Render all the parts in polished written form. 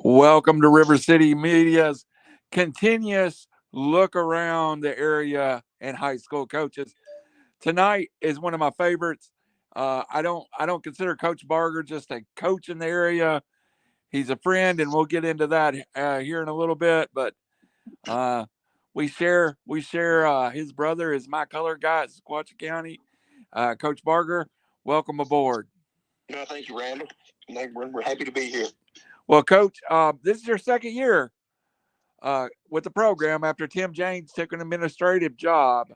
Welcome to River City Media's continuous look around the area and high school coaches. Tonight is one of my favorites. I don't consider Coach Barger just a coach in the area. He's a friend, and we'll get into that here in a little bit. But uh, we share his brother is my color guy at Sequatchie County. Coach Barger, welcome aboard. No, thank you, Randall. We're happy to be here. Well, Coach, this is your second year with the program after Tim James took an administrative job.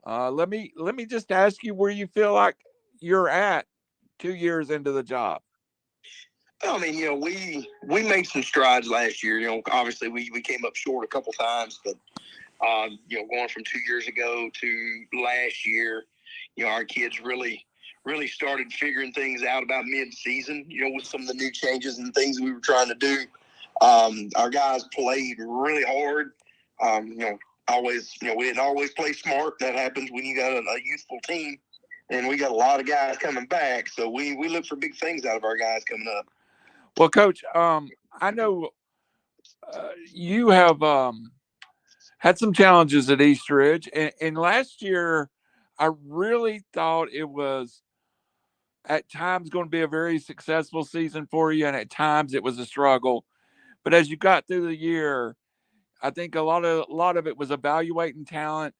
Let me just ask you where you feel like you're at 2 years into the job. I mean, we made some strides last year. Obviously we came up short a couple times, but going from 2 years ago to last year, our kids really started figuring things out about mid-season. With some of the new changes and things we were trying to do. Our guys played really hard. We didn't always play smart. That happens when you got a youthful team, and we got a lot of guys coming back. So we look for big things out of our guys coming up. Well, Coach, I know you have had some challenges at Eastridge, and last year I really thought it was at times going to be a very successful season for you, and at times it was a struggle. But as you got through the year, I think a lot of it was evaluating talent,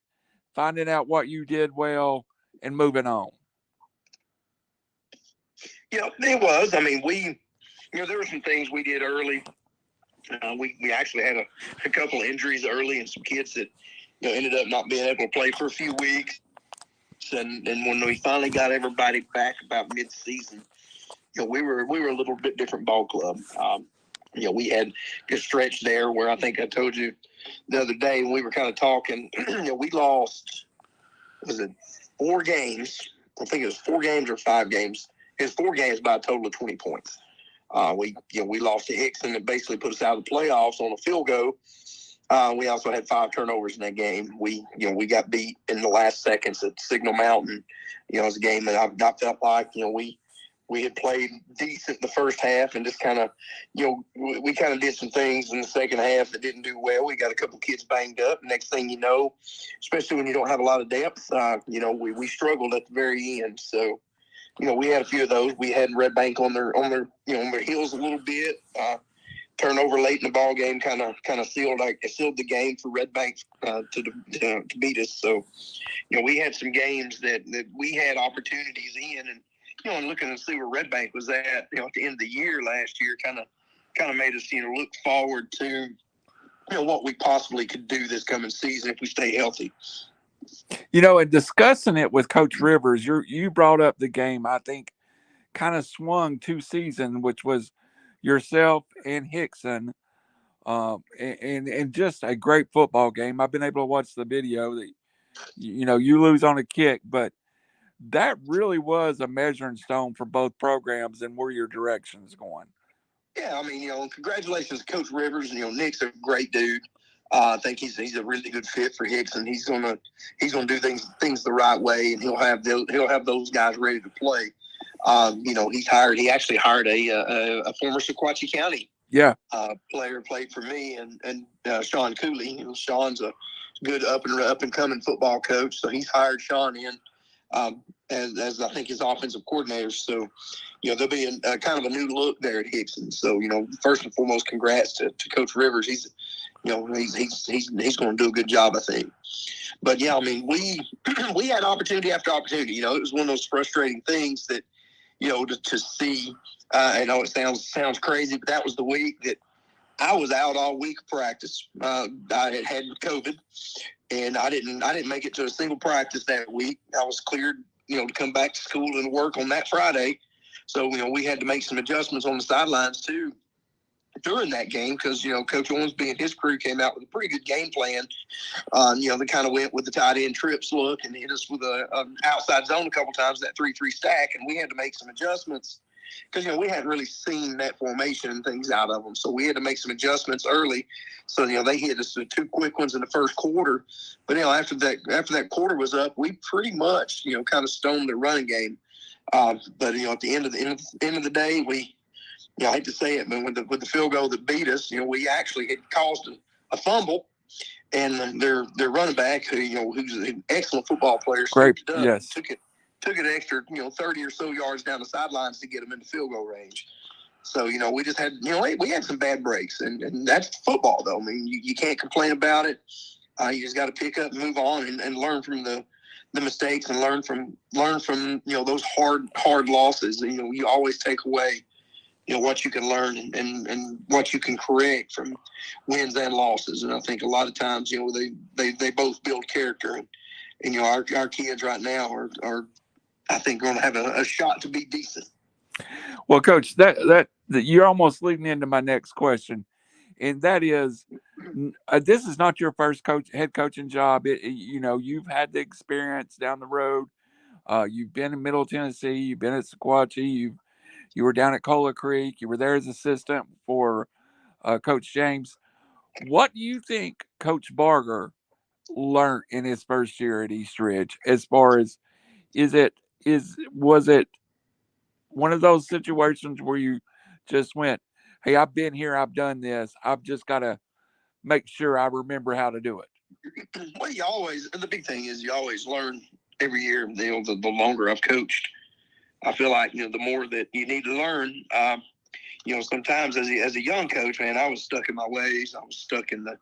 finding out what you did well, and moving on. Yeah, it was. I mean, there were some things we did early. We actually had a couple of injuries early, and some kids that ended up not being able to play for a few weeks. And when we finally got everybody back about mid-season, we were a little bit different ball club. We had a stretch there where I think I told you the other day when we were kind of talking. We lost, was it 4 games? I think it was 4 games or 5 games. It was 4 games by a total of 20 points. We lost to Hixson and basically put us out of the playoffs on a field goal. We also had 5 turnovers in that game. We got beat in the last seconds at Signal Mountain. It was a game that I felt like, we had played decent the first half and just kind of, we kind of did some things in the second half that didn't do well. We got a couple kids banged up. Next thing you know, especially when you don't have a lot of depth, we struggled at the very end. So, we had a few of those. We had Red Bank on their heels a little bit. Turnover late in the ball game kind of sealed the game for Red Bank to beat us. So, we had some games that we had opportunities in, and looking to see where Red Bank was at the end of the year last year kind of made us look forward to what we possibly could do this coming season if we stay healthy. And discussing it with Coach Rivers, you brought up the game I think kind of swung 2 seasons, which was yourself and Hixson, and just a great football game. I've been able to watch the video that you lose on a kick, but that really was a measuring stone for both programs and where your direction is going. Yeah, I mean, congratulations to Coach Rivers. Nick's a great dude. I think he's a really good fit for Hixson. He's gonna do things the right way, and he'll have those guys ready to play. He actually hired a former Sequatchie County player, played for me, and Sean Cooley. Sean's a good up and coming football coach, so he's hired Sean in as I think his offensive coordinator. So there'll be a kind of a new look there at Hixson. So first and foremost, congrats to Coach Rivers. He's going to do a good job, I think. But yeah, I mean, we had opportunity after opportunity. It was one of those frustrating things that to see. I know it sounds crazy, but that was the week that I was out all week of practice. I had COVID, and I didn't make it to a single practice that week. I was cleared, to come back to school and work on that Friday. So we had to make some adjustments on the sidelines too during that game because Coach Ormsby and his crew came out with a pretty good game plan. They kind of went with the tight end trips look and hit us with an outside zone a couple times, that 3-3 stack, and we had to make some adjustments because we hadn't really seen that formation and things out of them. So we had to make some adjustments early. So they hit us with 2 quick ones in the first quarter. But after that quarter was up, we pretty much kind of stoned the running game. But at the end of the day, we I hate to say it, but with the field goal that beat us, we actually had caused a fumble, and their running back, who's an excellent football player, Great, it up, yes, took it extra, 30 or so yards down the sidelines to get them into field goal range. So, we just had, we had some bad breaks, and that's football, though. I mean, you can't complain about it. You just got to pick up and move on and learn from the mistakes and learn from those hard losses. You always take away what you can learn and what you can correct from wins and losses. And I think a lot of times they both build character, and our kids right now are I think going to have a shot to be decent. Well, Coach, that you're almost leading into my next question, and that is, this is not your first head coaching job. You've had the experience down the road. You've been in Middle Tennessee. You've been at Sequatchie. You were down at Cola Creek. You were there as assistant for Coach James. What do you think Coach Barger learned in his first year at East Ridge? As far as was it one of those situations where you just went, "Hey, I've been here, I've done this. I've just got to make sure I remember how to do it"? Well, the big thing is you always learn every year. The longer I've coached, I feel like the more that you need to learn. Sometimes as a young coach, man, I was stuck in my ways. I was stuck in the,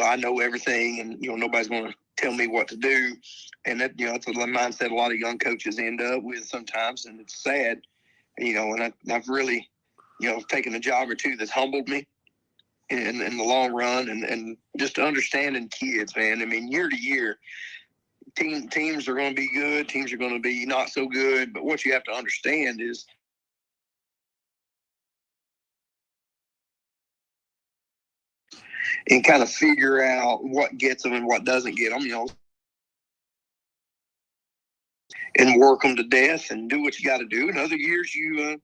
I know everything, and nobody's going to tell me what to do. And that that's the mindset a lot of young coaches end up with sometimes, and it's sad. And I've really taken a job or two that's humbled me in the long run, and just understanding kids, man. I mean, year to year, teams are going to be good, teams are going to be not so good, but what you have to understand is and kind of figure out what gets them and what doesn't get them, and work them to death and do what you got to do. And other years you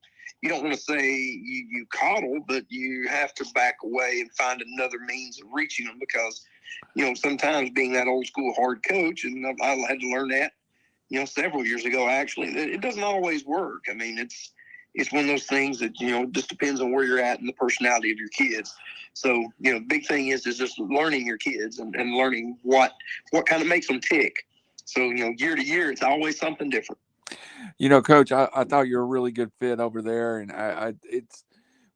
don't want to say you coddle, but you have to back away and find another means of reaching them, because sometimes being that old school hard coach, and I had to learn that several years ago, actually, it doesn't always work. I mean, it's one of those things that just depends on where you're at and the personality of your kids. So the big thing is just learning your kids and learning what kind of makes them tick. So year to year, it's always something different. Coach, I thought you were a really good fit over there, and it's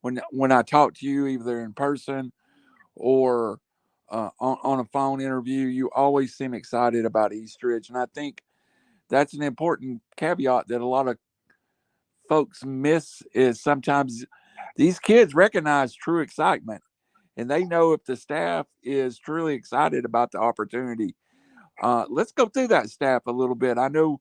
when I talk to you either in person or on a phone interview, you always seem excited about East Ridge, and I think that's an important caveat that a lot of folks miss. Is sometimes these kids recognize true excitement, and they know if the staff is truly excited about the opportunity. Let's go through that staff a little bit. I know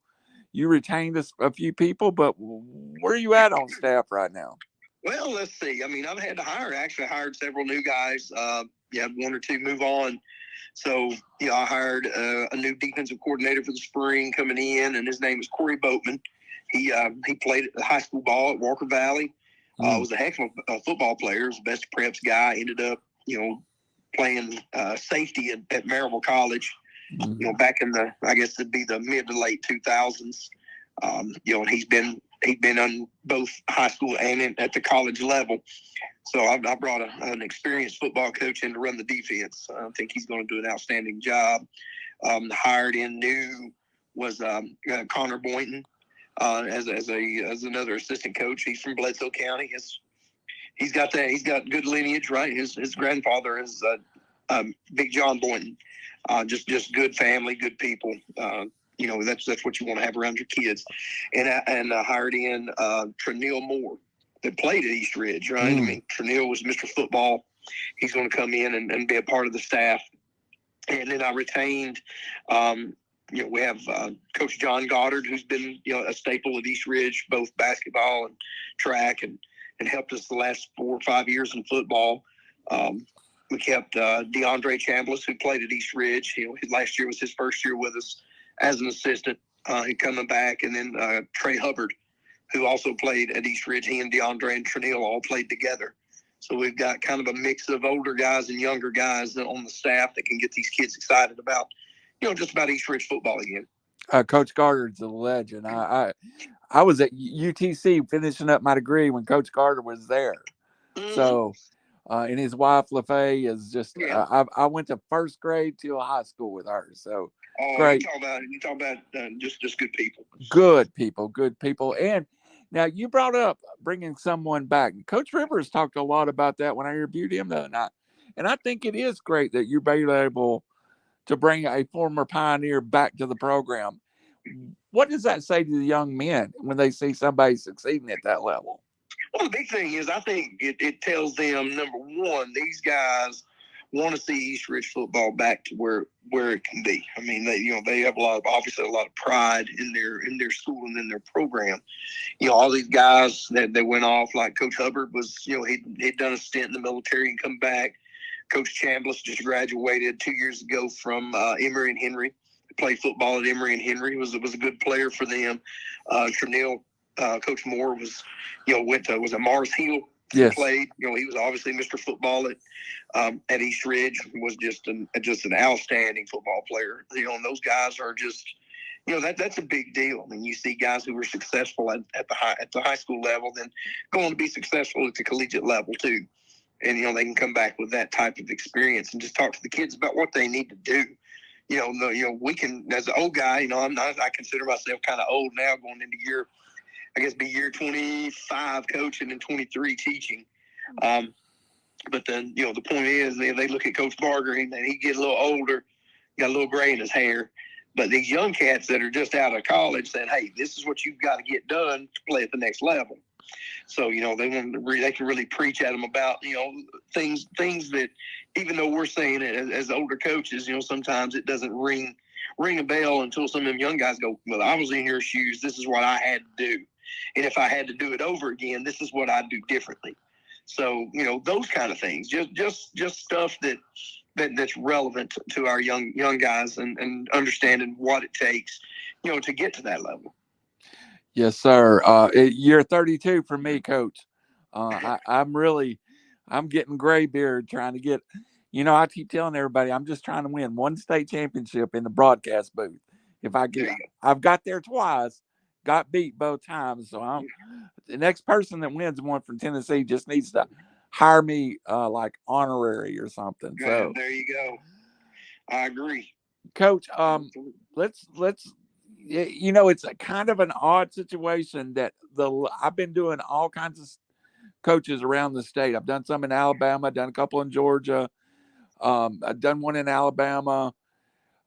you retained a few people, but where are you at on staff right now? Well, let's see. I mean, I've had to hired several new guys. One or two move on. So, I hired a new defensive coordinator for the spring coming in, and his name is Corey Boatman. He played high school ball at Walker Valley. Was a heck of a football player. Was the best preps guy. Ended up, playing safety at Maryville College. Back in I guess it'd be the mid to late 2000s. And he's been on both high school and at the college level. So I brought an experienced football coach in to run the defense. I think he's going to do an outstanding job. Hired in new was Connor Boynton as another assistant coach. He's from Bledsoe County. He's got good lineage, right? His grandfather is Big John Boynton. Just good family, good people. That's what you want to have around your kids. And hired in Trenil Moore that played at East Ridge, right? I mean, Trenil was Mr. Football. He's going to come in and be a part of the staff. And then I retained, we have Coach John Goddard, who's been, a staple at East Ridge, both basketball and track, and helped us the last 4 or 5 years in football. We kept DeAndre Chambliss, who played at East Ridge. Last year was his first year with us as an assistant. He coming back, and then Trey Hubbard, who also played at East Ridge. He and DeAndre and Trenil all played together. So we've got kind of a mix of older guys and younger guys on the staff that can get these kids excited about, just about East Ridge football again. Coach Gardner's a legend. I was at UTC finishing up my degree when Coach Gardner was there. So, and his wife LaFay is just. I went to first grade till high school with her. So great. You talk about just good people. Good people. And now you brought up bringing someone back. Coach Rivers talked a lot about that when I interviewed him the other night, and I think it is great that you're able to bring a former Pioneer back to the program. What does that say to the young men when they see somebody succeeding at that level? Well, the big thing is, I think it tells them, number one, these guys want to see East Ridge football back to where it can be. I mean, they have obviously a lot of pride in their school and in their program. All these guys that went off, like Coach Hubbard was, he'd done a stint in the military and come back. Coach Chambliss just graduated 2 years ago from Emory and Henry. Played football at Emory and Henry. Was a good player for them. Trunell, Coach Moore was at Mars Hill. Yes. Played. He was obviously Mr. Football at East Ridge. Was just an outstanding football player. And those guys are just, that's a big deal. I mean, you see guys who were successful at the high school level, then going to be successful at the collegiate level too. And they can come back with that type of experience and just talk to the kids about what they need to do. We can, as an old guy, I consider myself kind of old now, going into year 25 coaching and 23 teaching. But then, the point is, they look at Coach Barger and he gets a little older, got a little gray in his hair. But these young cats that are just out of college saying, hey, this is what you've got to get done to play at the next level. So, they can really preach at them about, things that, even though we're saying it as older coaches, sometimes it doesn't ring a bell until some of them young guys go, well, I was in your shoes. This is what I had to do. And if I had to do it over again, this is what I'd do differently. So, those kind of things, just stuff that's relevant to our young guys and understanding what it takes, to get to that level. Yes, sir. Year 32 for me, Coach. I'm getting gray beard trying to get, I keep telling everybody I'm just trying to win one state championship in the broadcast booth. If I get, I've got there twice, got beat both times. So the next person that wins one from Tennessee just needs to hire me like honorary or something. So there you go. I agree, Coach. Let's. It's a kind of an odd situation that I've been doing all kinds of coaches around the state. I've done some in Alabama, done a couple in Georgia. I've done one in Alabama,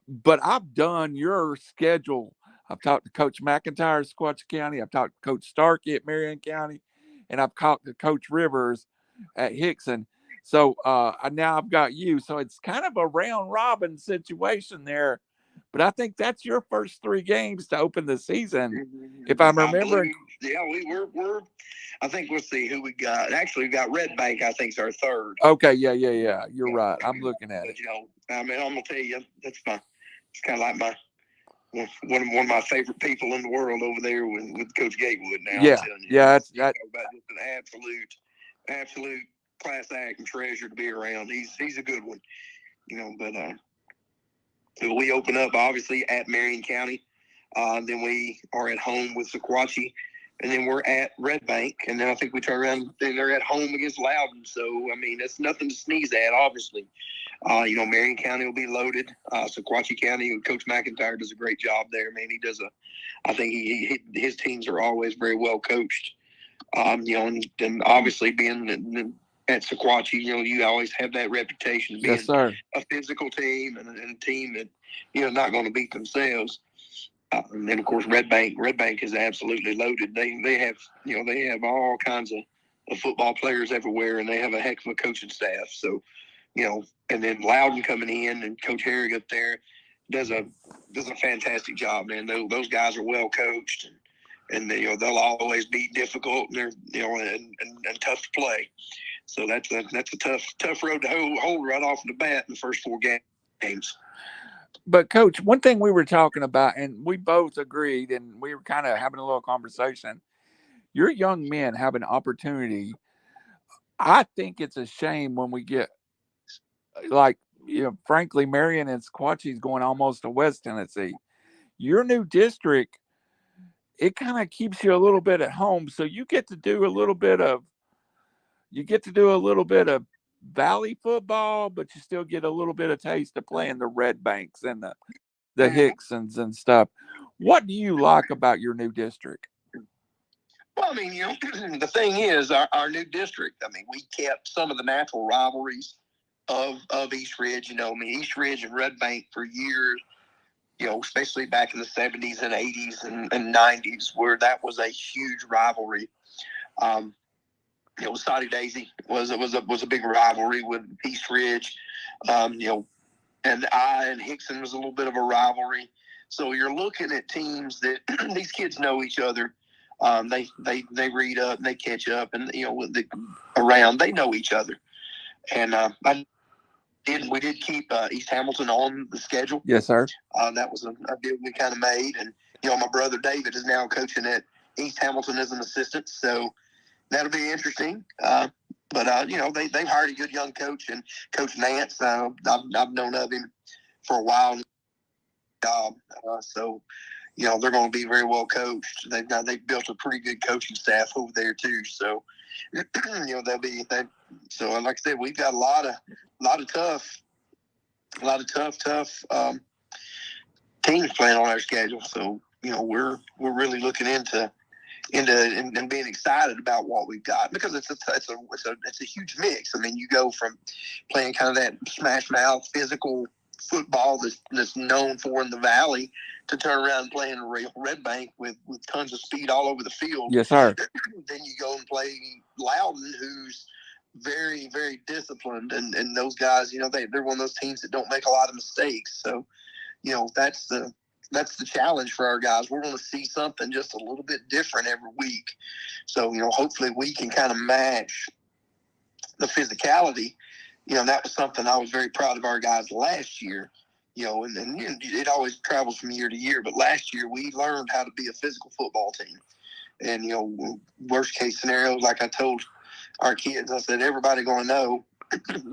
but I've done your schedule. I've talked to Coach McIntyre at Sequatchie County. I've talked to Coach Starkey at Marion County, and I've talked to Coach Rivers at Hixson. So now I've got you. So it's kind of a round robin situation there. But I think that's your first 3 games to open the season, if I'm remembering. We're. I think we'll see who we got. Actually, we got Red Bank. I think is our third. Okay, yeah. You're right. I'm looking at it. I'm gonna tell you, it's kind of like one of my favorite people in the world over there with Coach Gatewood. Now, yeah, that's about just an absolute class act and treasure to be around. He's a good one, But we open up obviously at Marion County. Then we are at home with Sequatchie, and then we're at Red Bank, and then I think we turn around and they're at home against Loudon. So I mean, that's nothing to sneeze at, obviously. Marion County will be loaded. Sequatchie County, Coach McIntyre does a great job there. Man, he does I think his teams are always very well coached. And obviously being at Sequatchie, you always have that reputation of being a physical team and a team that, not going to beat themselves. And then of course, Red Bank is absolutely loaded. They have all kinds of football players everywhere, and they have a heck of a coaching staff. So, and then Loudon coming in and Coach Herrig up there does a fantastic job, man. Those guys are well coached, and they'll always be difficult, and they're and tough to play. So that's a tough road to hold right off the bat in the first 4 games. But Coach, one thing we were talking about, and we both agreed, and we were kind of having a little conversation. Your young men have an opportunity. I think it's a shame when we get, like, frankly, Marion and Sequatchie is going almost to West Tennessee. your new district, it kind of keeps you a little bit at home. So you get to do a little bit of valley football, but you still get a little bit of taste of playing the Red Banks and the Hixsons and stuff. What do you like about your new district? Well, I mean, the thing is, our new district, I mean, we kept some of the natural rivalries of East Ridge. East Ridge and Red Bank for years, especially back in the 70s and 80s and 90s, where that was a huge rivalry. Soddy Daisy was a big rivalry with East Ridge. And Hixson was a little bit of a rivalry. So you're looking at teams that these kids know each other. They read up, and they catch up, and around they know each other. And we did keep East Hamilton on the schedule. Yes, sir. That was a deal we kind of made. And my brother David is now coaching at East Hamilton as an assistant, so that'll be interesting. But they've hired a good young coach, and Coach Nance. I've known of him for a while. So they're going to be very well coached. They've built a pretty good coaching staff over there too. So they'll be that. So like I said, we've got a lot of tough teams playing on our schedule. So we're really looking into and being excited about what we've got, because it's a huge mix. I mean, you go from playing kind of that smash mouth physical football that's known for in the Valley to turn around and playing Red Bank with tons of speed all over the field. Yes, sir. Then you go and play Loudon, who's very, very disciplined, and those guys, they're one of those teams that don't make a lot of mistakes. So, that's the challenge for our guys. We're going to see something just a little bit different every week. So, hopefully we can kind of match the physicality. That was something I was very proud of our guys last year, and it always travels from year to year. But last year we learned how to be a physical football team. And, worst case scenario, like I told our kids, I said, everybody going to know,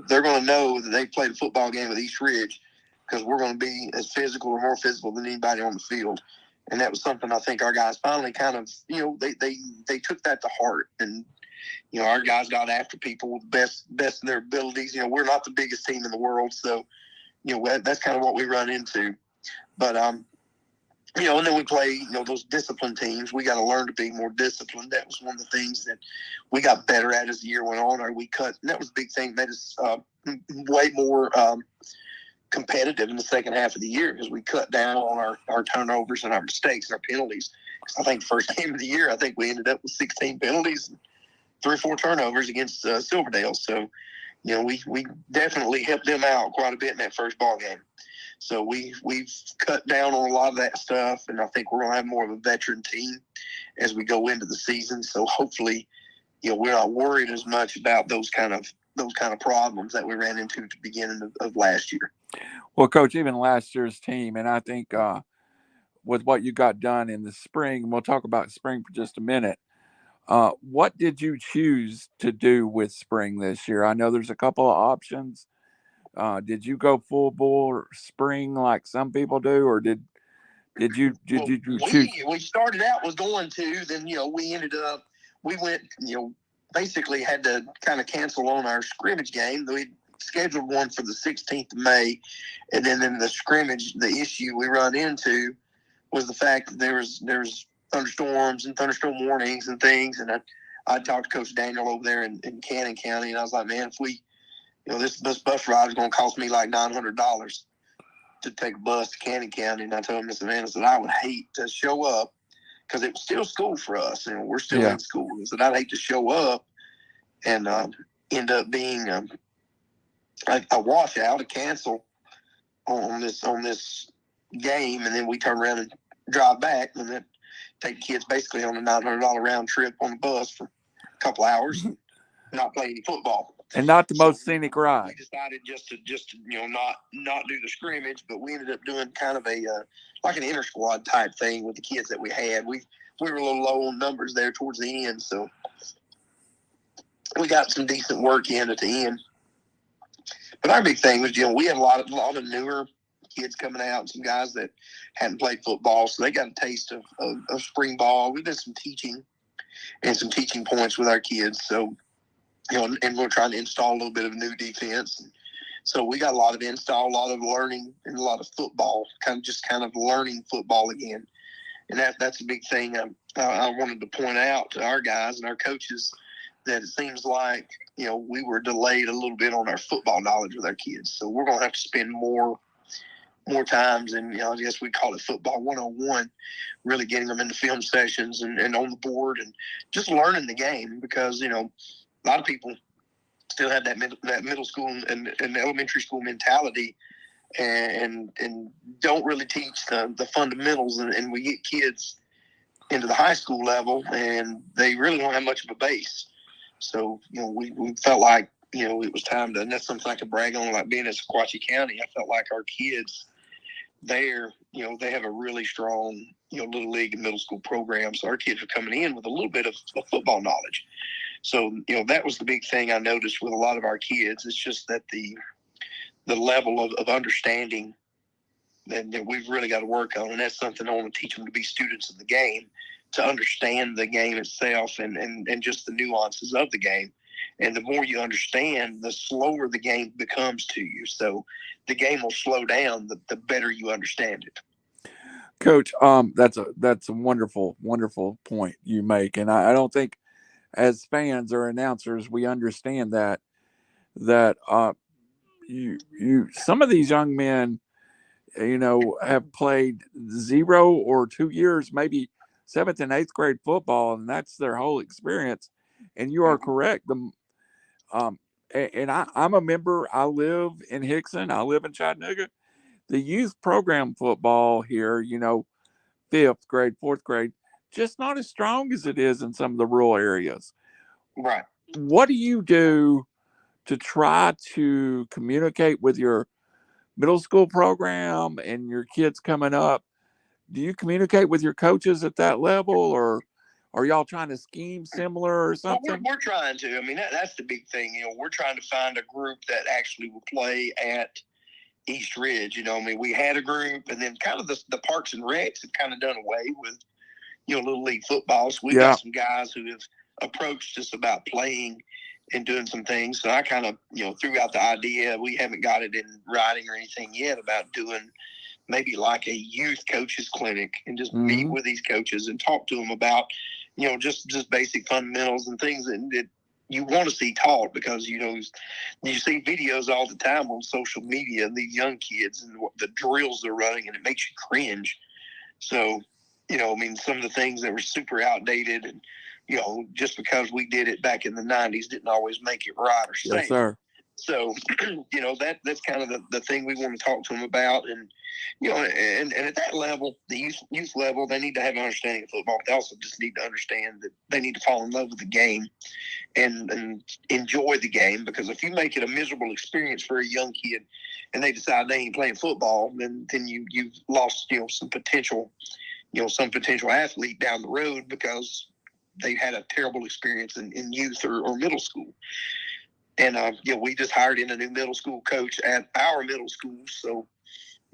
they're going to know that they played a football game with East Ridge, because we're going to be as physical or more physical than anybody on the field. And that was something I think our guys finally kind of, they took that to heart. And, our guys got after people with the best in their abilities. We're not the biggest team in the world. So, that's kind of what we run into. But, and then we play, those disciplined teams. We got to learn to be more disciplined. That was one of the things that we got better at as the year went on. We cut, and that was a big thing, made us way more competitive in the second half of the year, because we cut down on our turnovers and our mistakes and our penalties. I think the first game of the year, I think we ended up with 16 penalties and 3 or 4 turnovers against Silverdale. So, we definitely helped them out quite a bit in that first ball game. So we've cut down on a lot of that stuff, and I think we're going to have more of a veteran team as we go into the season. So hopefully, we're not worried as much about those kind of problems that we ran into at the beginning of last year. Well, Coach, even last year's team, and I think with what you got done in the spring, and we'll talk about spring for just a minute, what did you choose to do with spring this year? I know there's a couple of options. Did you go full bore spring like some people do, or did you choose? We started out was going to, then we ended up, we went, basically had to kind of cancel on our scrimmage game. We scheduled one for the 16th of May, and then in the scrimmage, the issue we run into was the fact that there's thunderstorms and thunderstorm warnings and things. And I talked to Coach Daniel over there in Cannon County, and I was like, man, if we, this bus ride is going to cost me like $900 to take a bus to Cannon County. And I told him, I said, I would hate to show up, because it was still school for us, and we're still in school. I said, I'd hate to show up and end up being a washout, a cancel on this game, and then we turn around and drive back, and then take kids basically on a $900 round trip on the bus for a couple hours, and not play any football. And not the most scenic ride. We decided just to not do the scrimmage, but we ended up doing kind of a like an inter squad type thing with the kids that we had. We were a little low on numbers there towards the end, so we got some decent work in at the end. But our big thing was, we had a lot of newer kids coming out, some guys that hadn't played football, so they got a taste of spring ball. We did some teaching and some teaching points with our kids. So, and we're trying to install a little bit of new defense. So we got a lot of install, a lot of learning, and a lot of football, kind of learning football again. And that's a big thing I wanted to point out to our guys and our coaches, that it seems like, we were delayed a little bit on our football knowledge with our kids. So we're going to have to spend more times, and, I guess we call it football 101, really getting them into film sessions and on the board and just learning the game, because, a lot of people still have that middle school and elementary school mentality, and don't really teach the fundamentals, and we get kids into the high school level and they really don't have much of a base. So, we felt like, it was time to, and that's something I could brag on, like being at Sequatchie County. I felt like our kids there, they have a really strong, little league and middle school program. So our kids are coming in with a little bit of football knowledge. So, that was the big thing I noticed with a lot of our kids. It's just that the level of understanding that we've really got to work on. And that's something I want to teach them, to be students of the game, to understand the game itself and just the nuances of the game. And the more you understand, the slower the game becomes to you. So the game will slow down the better you understand it. Coach, that's a wonderful, wonderful point you make. And I don't think as fans or announcers, we understand that you some of these young men, have played 0 or 2 years, maybe 7th and 8th grade football, and that's their whole experience. And you are correct. I'm a member. I live in Hixson. I live in Chattanooga. The youth program football here, 5th grade, 4th grade, just not as strong as it is in some of the rural areas. Right. What do you do to try to communicate with your middle school program and your kids coming up? Do you communicate with your coaches at that level, or are y'all trying to scheme similar or something? Well, we're trying to. I mean, that's the big thing. We're trying to find a group that actually will play at East Ridge. We had a group, and then kind of the Parks and Recs have kind of done away with, Little League football. So we've got some guys who have approached us about playing and doing some things. So I kind of, threw out the idea. We haven't got it in writing or anything yet about doing maybe like a youth coaches clinic and just meet with these coaches and talk to them about, just basic fundamentals and things that you want to see taught, because, you see videos all the time on social media of these young kids and the drills they're running, and it makes you cringe. So, some of the things that were super outdated, and, just because we did it back in the 90s didn't always make it right or safe. Yes, sir. So, that's kind of the thing we want to talk to them about. And, and at that level, the youth level, they need to have an understanding of football. They also just need to understand that they need to fall in love with the game and enjoy the game. Because if you make it a miserable experience for a young kid and they decide they ain't playing football, then you've lost, some potential athlete down the road, because they've had a terrible experience in youth or middle school. And, we just hired in a new middle school coach at our middle school. So,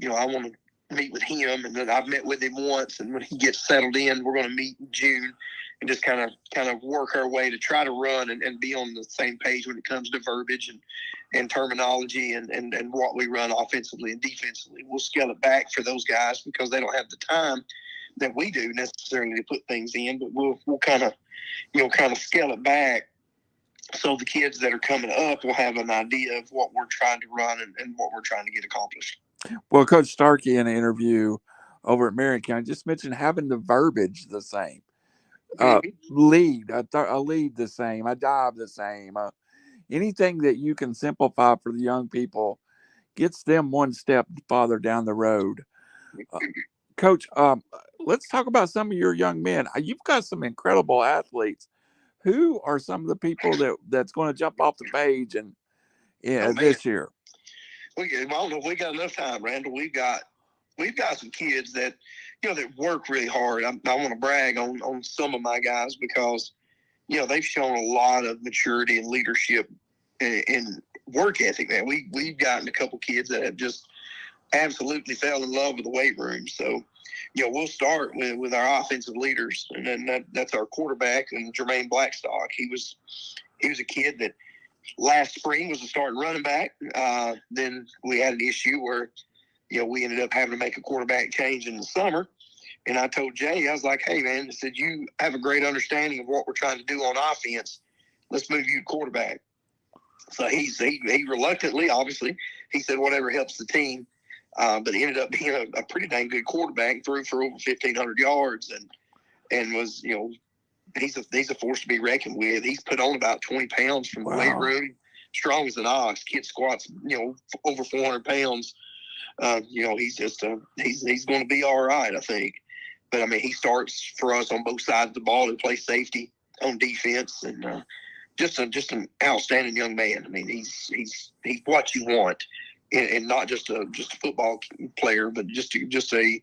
I want to meet with him, and then I've met with him once. And when he gets settled in, we're going to meet in June and just kind of work our way to try to run and be on the same page when it comes to verbiage and terminology and what we run offensively and defensively. We'll scale it back for those guys because they don't have the time that we do necessarily to put things in, but we'll kind of scale it back. So the kids that are coming up will have an idea of what we're trying to run and what we're trying to get accomplished. Well, Coach Starkey, in an interview over at Marion County, just mentioned having the verbiage the same, lead the same, a dive the same, anything that you can simplify for the young people gets them one step farther down the road. Coach, let's talk about some of your young men. You've got some incredible athletes. Who are some of the people that's going to jump off the page this year? I don't know if we got enough time, Randall. We've got some kids that that work really hard. I want to brag on some of my guys because they've shown a lot of maturity and leadership and work ethic. Man, we've gotten a couple kids that have just absolutely fell in love with the weight room. So, we'll start with our offensive leaders, and then that's our quarterback and Jermaine Blackstock. He was a kid that last spring was a starting running back. Then we had an issue where, we ended up having to make a quarterback change in the summer. And I told Jay, I was like, hey, man, I said, you have a great understanding of what we're trying to do on offense. Let's move you to quarterback. So he reluctantly, obviously, he said whatever helps the team. But he ended up being a pretty dang good quarterback, threw for over 1,500 yards and was, he's a force to be reckoned with. He's put on about 20 pounds from the weight room, strong as an ox. Kid squats, over 400 pounds. He's just he's going to be all right, I think. But I mean, he starts for us on both sides of the ball and plays safety on defense, and just an outstanding young man. I mean, he's what you want, and not just a football player, but just a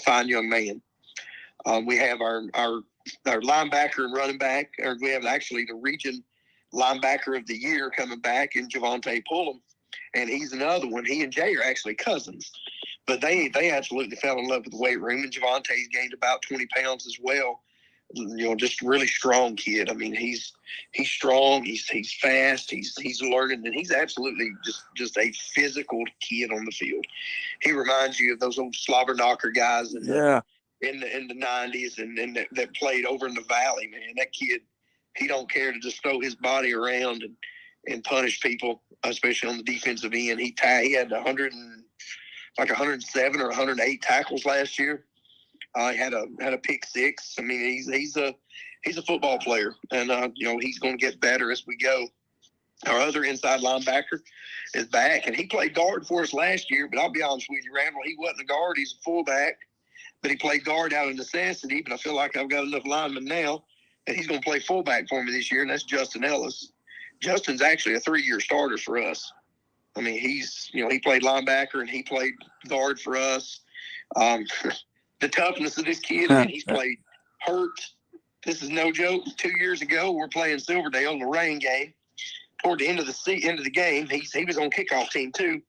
fine young man. We have our linebacker and running back, or we have actually the region linebacker of the year coming back in Javante Pullum, and he's another one. He and Jay are actually cousins, but they absolutely fell in love with the weight room, and Javante's gained about 20 pounds as well. Just really strong kid. I mean, he's strong. He's fast. He's learning, and he's absolutely just a physical kid on the field. He reminds you of those old slobber knocker guys in the 90s and that played over in the valley. Man, that kid, he don't care to just throw his body around and punish people, especially on the defensive end. He had 107 or 108 tackles last year. He had a pick six. I mean, he's a football player, and he's going to get better as we go. Our other inside linebacker is back, and he played guard for us last year. But I'll be honest with you, Randall, he wasn't a guard; he's a fullback. But he played guard out of necessity. But I feel like I've got enough linemen now, and he's going to play fullback for me this year, and that's Justin Ellis. Justin's actually a 3-year starter for us. I mean, he played linebacker and he played guard for us. The toughness of this kid, I mean, he's played hurt. This is no joke. 2 years ago, we're playing Silverdale in the rain game. Toward the end of the game, he was on kickoff team too.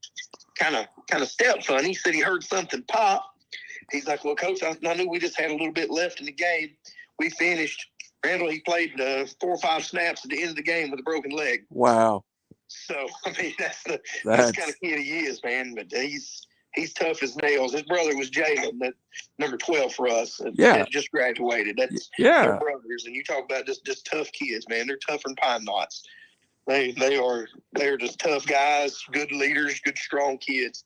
Kind of stepped funny. He said he heard something pop. He's like, well, Coach, I knew we just had a little bit left in the game. We finished. Randall, he played 4 or 5 snaps at the end of the game with a broken leg. Wow. So, I mean, that's the kind of kid he is, man. But he's tough as nails. His brother was Jalen, that number 12 for us. That just graduated. They're brothers. And you talk about just tough kids, man. They're tougher than pine knots. They're just tough guys, good leaders, good strong kids.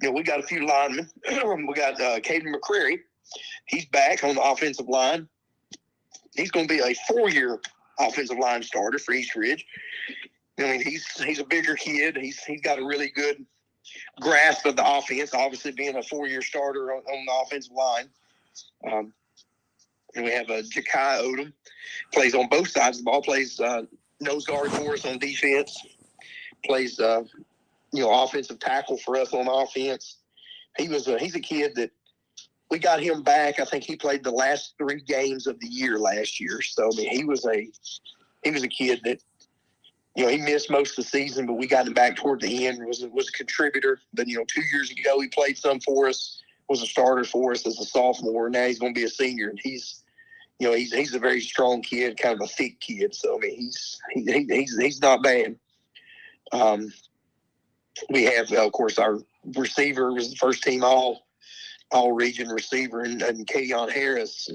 We got a few linemen. We got Caden McCreary. He's back on the offensive line. He's going to be a 4-year offensive line starter for East Ridge. I mean, he's a bigger kid. He's got a really good grasp of the offense, obviously being a 4-year starter on the offensive line. And we have Ja'Kai Odom, plays on both sides of the ball, plays nose guard for us on defense, plays offensive tackle for us on offense. He's a kid that we got him back. I think he played the last 3 games of the year last year. So I mean, he was a kid that he missed most of the season, but we got him back toward the end. Was a contributor. But 2 years ago he played some for us. Was a starter for us as a sophomore. Now he's going to be a senior, and he's a very strong kid, kind of a thick kid. So I mean, he's not bad. We have, of course, our receiver was the first team all region receiver, and Kayon Harris.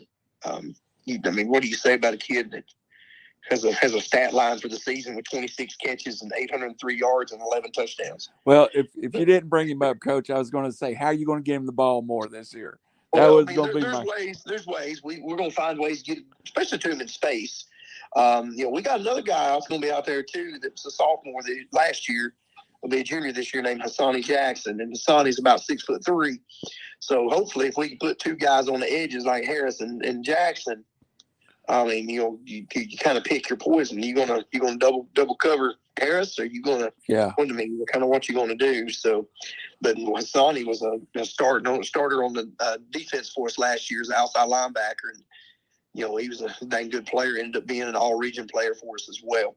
I mean, what do you say about a kid that has a stat line for the season with 26 catches and 803 yards and 11 touchdowns? Well, if you didn't bring him up, Coach, I was going to say, how are you going to get him the ball more this year? There's ways. We're going to find ways to get, especially to him in space. We got another guy that's going to be out there too. That's a sophomore last year. Will be a junior this year named Hassani Jackson, and Hassani's about 6'3". So hopefully, if we can put 2 guys on the edges like Harris and Jackson, I mean, you kind of pick your poison. You gonna double cover Harris, or you gonna kind of what you gonna do. So, but Hassani was a starter on the defense for us last year as an outside linebacker, and he was a dang good player. Ended up being an all-region player for us as well.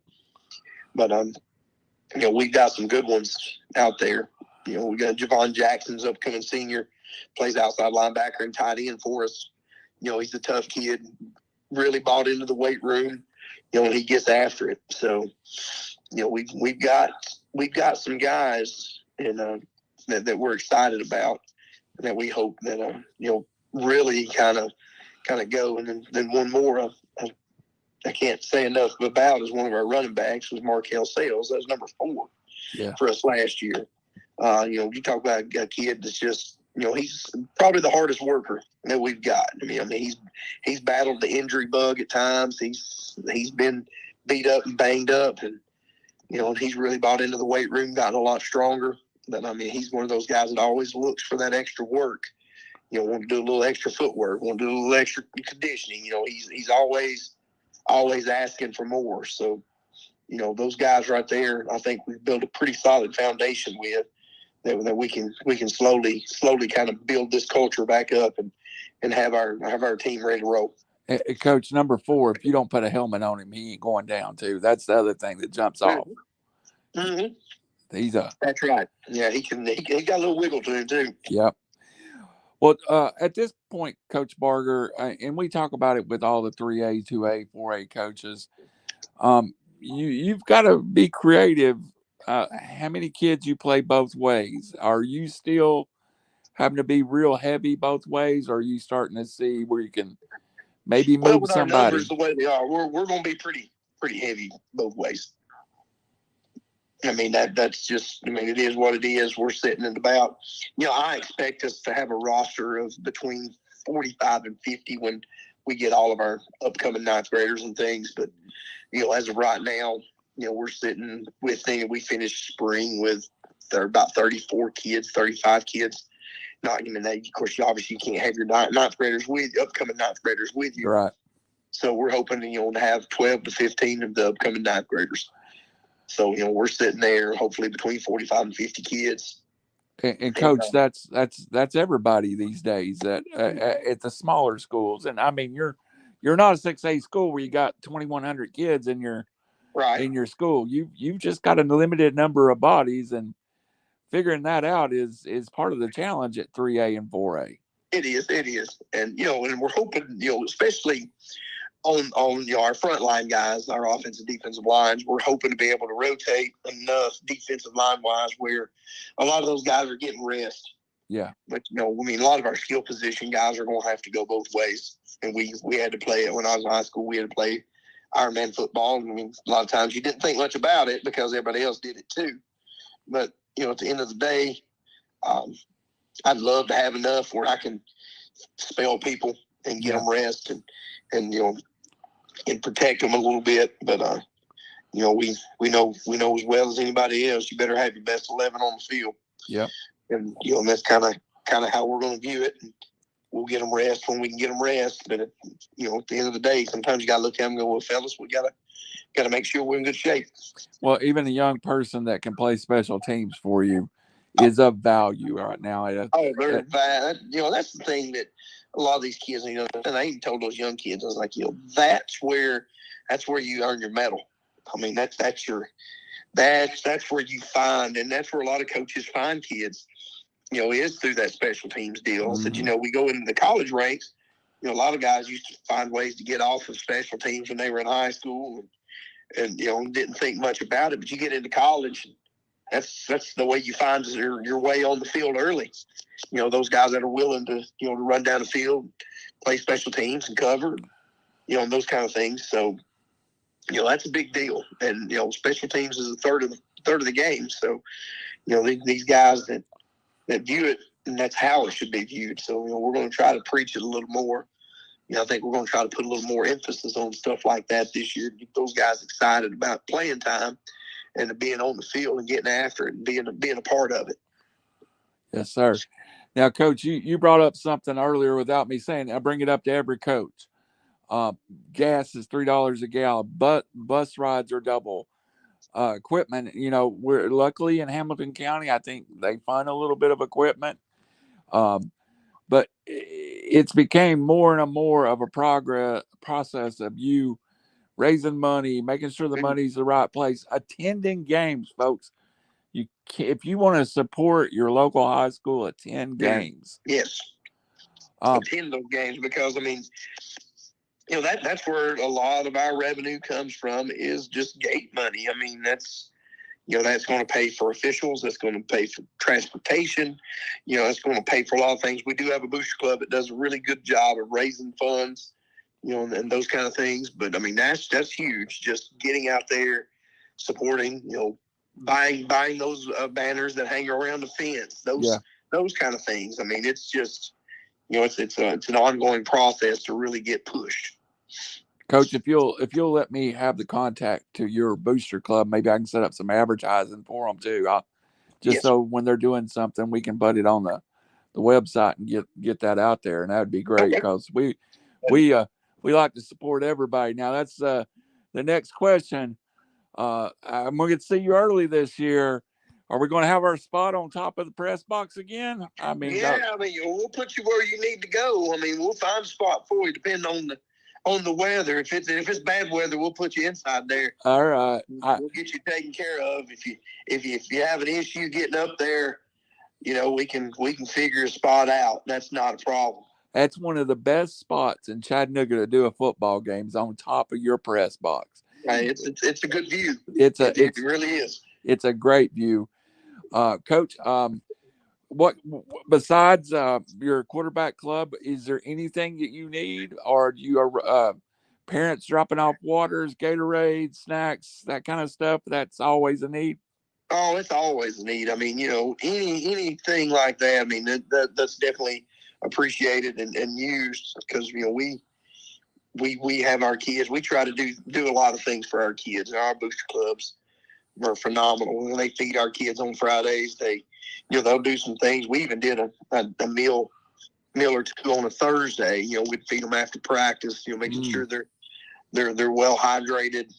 But we've got some good ones out there. We got Javon Jackson's upcoming senior, plays outside linebacker and tight end for us. He's a tough kid, really bought into the weight room, and he gets after it. So, we've got some guys that we're excited about, and that we hope that really kind of go. And then one more I can't say enough about is one of our running backs was Markel Sales. That was number 4 for us last year. You talk about a kid that's just, he's probably the hardest worker that we've got. I mean, he's battled the injury bug at times. He's been beat up and banged up, and he's really bought into the weight room, gotten a lot stronger. But he's one of those guys that always looks for that extra work. Want to do a little extra footwork, want to do a little extra conditioning. He's always asking for more. So, those guys right there, I think we've built a pretty solid foundation with that we can slowly kind of build this culture back up and have our team ready to roll. Coach, number 4, if you don't put a helmet on him, he ain't going down too. That's the other thing that jumps off. Mm-hmm. That's right. Yeah, he got a little wiggle to him too. Yep. Well, at this point, Coach Barger, and we talk about it with all the 3A, 2A, 4A coaches, you've got to be creative. How many kids you play both ways? Are you still having to be real heavy both ways, or are you starting to see where you can maybe move with somebody? Our numbers the way they are, we're going to be pretty heavy both ways. That's just, it is what it is. We're sitting at about, I expect us to have a roster of between 45 and 50 when we get all of our upcoming 9th graders and things. But, as of right now, we're sitting with, we finished spring with about 34 kids, 35 kids. Of course, obviously you can't have your 9th graders upcoming 9th graders with you. Right. So we're hoping, to have 12 to 15 of the upcoming 9th graders. So, we're sitting there hopefully between 45 and 50 kids. And Coach, that's everybody these days at the smaller schools. And you're not a 6A school where you got 2,100 kids in your school. You've just got a limited number of bodies, and figuring that out is part of the challenge at 3A and 4A. It is. And, and we're hoping, especially on our frontline guys, our offensive defensive lines, we're hoping to be able to rotate enough defensive line wise where a lot of those guys are getting rest. Yeah. But a lot of our skill position guys are going to have to go both ways. And we had to play it when I was in high school. We had to play Ironman football. A lot of times you didn't think much about it because everybody else did it too. But at the end of the day, I'd love to have enough where I can spell people and get them rest and protect them a little bit. But, we know as well as anybody else, you better have your best 11 on the field. Yeah. And, that's kind of how we're going to view it. And we'll get them rest when we can get them rest. But, at the end of the day, sometimes you got to look at them and go, well, fellas, we got to make sure we're in good shape. Well, even a young person that can play special teams for you is of value right now. They're bad. That's the thing that a lot of these kids, and I even told those young kids, I was like, that's where you earn your medal. That's where you find, and that's where a lot of coaches find kids, is through that special teams deal. Mm-hmm. That we go into the college ranks, a lot of guys used to find ways to get off of special teams when they were in high school and didn't think much about it. But you get into college, that's the way you find your way on the field early. Those guys that are willing to, to run down the field, play special teams and cover, and those kind of things. So, that's a big deal. And, special teams is a third of the game. So, these guys that view it, and that's how it should be viewed. So, we're going to try to preach it a little more. I think we're going to try to put a little more emphasis on stuff like that this year to get those guys excited about playing time and being on the field and getting after it and being a part of it. Yes, sir. Now, Coach, you brought up something earlier without me saying. I bring it up to every coach. Gas is $3 a gallon, but bus rides are double. Equipment, we're luckily in Hamilton County. I think they fund a little bit of equipment, but it's became more and more of a process of you raising money, making sure the money's the right place, attending games, folks. if you want to support your local high school, attend games. Yes. Attend those games, because I mean, that's where a lot of our revenue comes from, is just gate money. I mean, that's going to pay for officials. That's going to pay for transportation. It's going to pay for a lot of things. We do have a booster club that does a really good job of raising funds, and those kind of things. But I mean, that's huge. Just getting out there, supporting, buying those banners that hang around the fence, those kind of things. I mean, it's just, it's an ongoing process to really get pushed. Coach, if you'll let me have the contact to your booster club, maybe I can set up some advertising for them too. So when they're doing something, we can put it on the website and get that out there, and that would be great, because we like to support everybody. Now that's the next question. I'm going to see you early this year. Are we going to have our spot on top of the press box again? I mean, we'll put you where you need to go. I mean, we'll find a spot for you, depending on the weather. If it's bad weather, we'll put you inside there. All right. We'll get you taken care of. If you have an issue getting up there, we can figure a spot out. That's not a problem. That's one of the best spots in Chattanooga to do a football game, is on top of your press box. It's a good view. It really is. It's a great view. Coach, what besides your quarterback club, is there anything that you need, or do you parents dropping off waters, Gatorade, snacks, that kind of stuff? That's always a need. Oh, it's always a need. I mean, anything like that. I mean, that's definitely appreciated and used, because we have our kids. We try to do a lot of things for our kids. Our booster clubs are phenomenal. When they feed our kids on Fridays, they'll do some things. We even did a meal or two on a Thursday. We'd feed them after practice. Making sure they're well hydrated.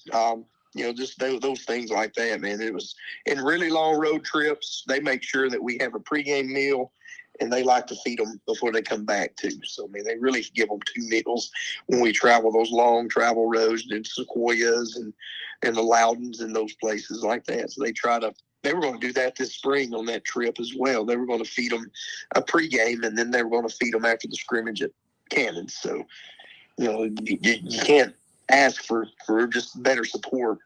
Just those things like that, man. It was in really long road trips. They make sure that we have a pregame meal, and they like to feed them before they come back too. So, I mean, they really give them 2 meals when we travel those long travel roads to Sequoyahs and the Loudons and those places like that. So they were going to do that this spring on that trip as well. They were going to feed them a pregame, and then they were going to feed them after the scrimmage at Cannon. So, you can't ask for just better support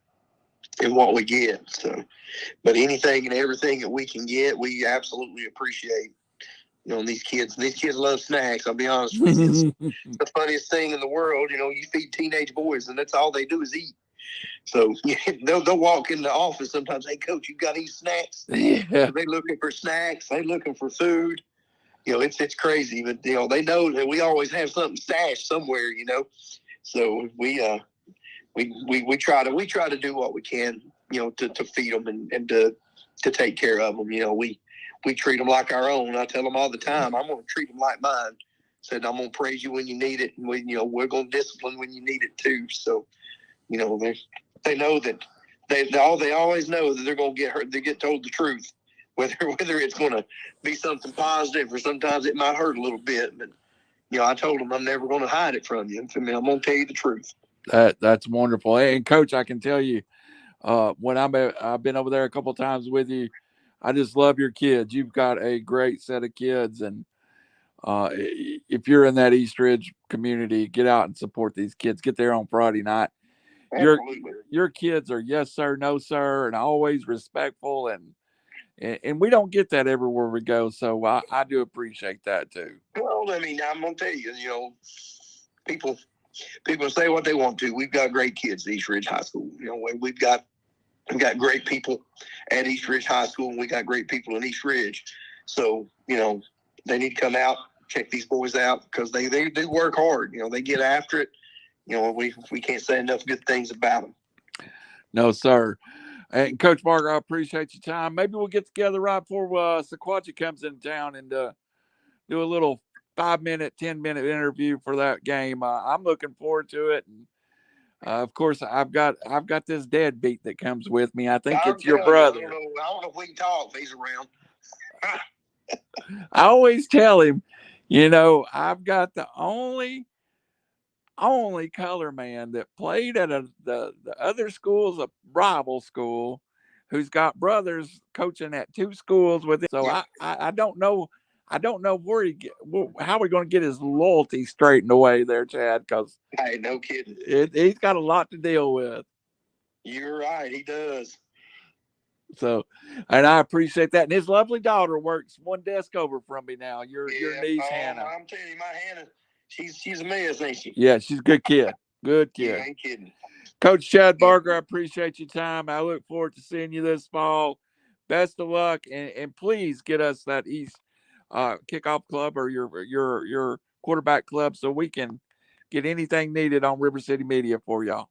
in what we get. So, but anything and everything that we can get, we absolutely appreciate. These kids love snacks. I'll be honest with you. It's the funniest thing in the world. You feed teenage boys, and that's all they do is eat. So they'll walk in the office sometimes. Hey, Coach, you got any snacks? Yeah. They're looking for snacks. They're looking for food. It's crazy, but they know that we always have something stashed somewhere. So we try to do what we can, to feed them and to take care of them. We treat them like our own. I tell them all the time, I'm going to treat them like mine. Said I'm going to praise you when you need it, and we're going to discipline when you need it too. So, they know that they always know that they're going to get hurt. They get told the truth, whether it's going to be something positive or sometimes it might hurt a little bit. But I told them I'm never going to hide it from you. I'm going to tell you the truth. That's wonderful. And Coach, I can tell you, when I've been over there a couple of times with you, I just love your kids. You've got a great set of kids, and if you're in that East Ridge community, get out and support these kids. Get there on Friday night. Your kids are yes sir, no sir, and always respectful, and we don't get that everywhere we go. So I do appreciate that too. Well, I mean, I'm gonna tell you, people say what they want to. We've got great kids at East Ridge High School. We've got great people at East Ridge High School, and we got great people in East Ridge. So, they need to come out, check these boys out, because they do work hard. They get after it. We can't say enough good things about them. No, sir. And Coach Barger, I appreciate your time. Maybe we'll get together right before Sequatchie comes in town and do a little 5-minute, 10-minute interview for that game. I'm looking forward to it. And of course, I've got this deadbeat that comes with me. I think it's your brother. I don't know if we can talk if he's around. I always tell him, I've got the only color man that played at the other school's a rival school, who's got brothers coaching at 2 schools with him. So I don't know. I don't know how we're going to get his loyalty straightened away there, Chad, because hey, no kidding. He's got a lot to deal with. You're right. He does. So, and I appreciate that. And his lovely daughter works one desk over from me now. Your niece, Hannah. I'm telling you, my Hannah, she's a mess, ain't she? Yeah, she's a good kid. Good kid. Yeah, ain't kidding. Coach Chad Barger, I appreciate your time. I look forward to seeing you this fall. Best of luck, and please get us that East kickoff club or your quarterback club so we can get anything needed on RiverCity-Media for y'all.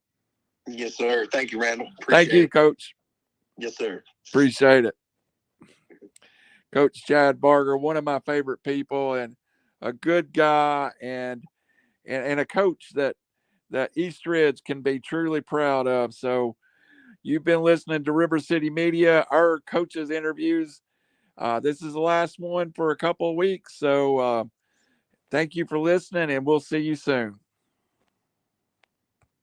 Yes, sir. Thank you, Randall. Thank you, Coach. Yes, sir. Appreciate it. Coach Chad Barger, one of my favorite people, and a good guy, and a coach that East Ridge can be truly proud of. So you've been listening to RiverCity-Media, our coaches interviews. This is the last one for a couple of weeks. So thank you for listening, and we'll see you soon.